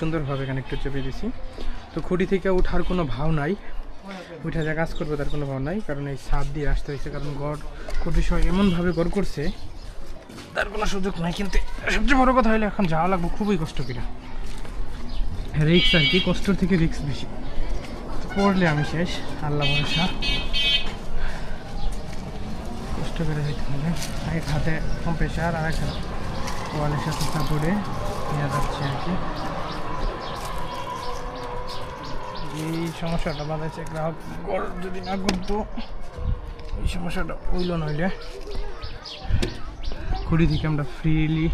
সুন্দরভাবে কানেক্টর চেপে দিছি। তো খুঁটি থেকে ওঠার কোনো ভাও নাই, উঠে যা কাজ করবো তার কোনো ভাও নাই, কারণ এই ছাদ দিয়ে আসতে হয়েছে, কারণ গড় খুঁটির সময় এমনভাবে গড় করছে তার কোনো সুযোগ নাই। কিন্তু সবচেয়ে বড় কথা হলে এখন যাওয়া লাগবে খুবই কষ্ট করে, রিক্স আর কি, কষ্টর থেকে রিক্স বেশি। পড়লে আমি শেষ, আল্লাহ ভরসা। কষ্ট করে যেতে হবে, এক হাতে কম্প্রেসার আর এক হাতে ওয়ালের সাথে কাপড়ে নিয়ে যাচ্ছে আর কি। এই সমস্যাটা বাঁধাচ্ছে, গ্রাহক গড় যদি না করতো এই সমস্যাটা হইল, নইলে খুঁড়ি থেকে আমরা ফ্রিলি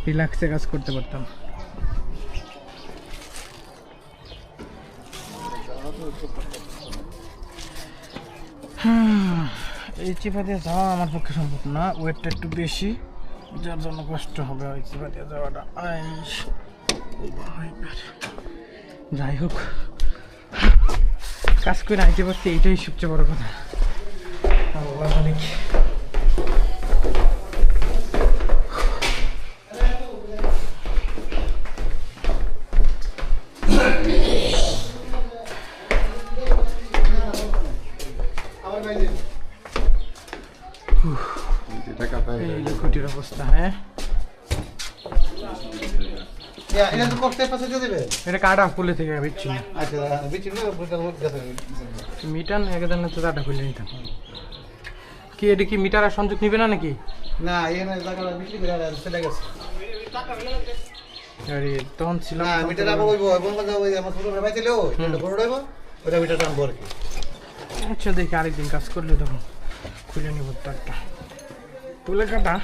রিল্যাক্সে কাজ করতে পারতাম। এই চিপা দিয়ে যাওয়া আমার পক্ষে সম্ভব না, ওয়েটটা একটু বেশি, যার জন্য কষ্ট হবে ওই চিপা দিয়ে যাওয়াটা। যাই হোক, কাজ করে আইতে পারছি, এইটাই সবচেয়ে বড় কথা। অনেক খুঁটির অবস্থা। হ্যাঁ, এটা কাটা খুলে থেকে বিচ্ছি মিটার একদিন তো কাটা খুলে নিতাম কি। এটা কি মিটার আর সংযোগ নিবে না নাকি? না, তখন ছিল আচ্ছা, দেখি আরেকদিন কাজ করলে তখন খুলে নিব তারটা তুলে কাটা।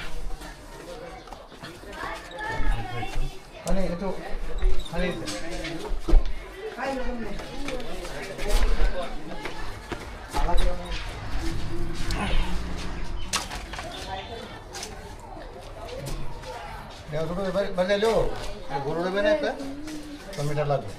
বাজাইলো গরু দেবে না, একটা মিটার লাগবে।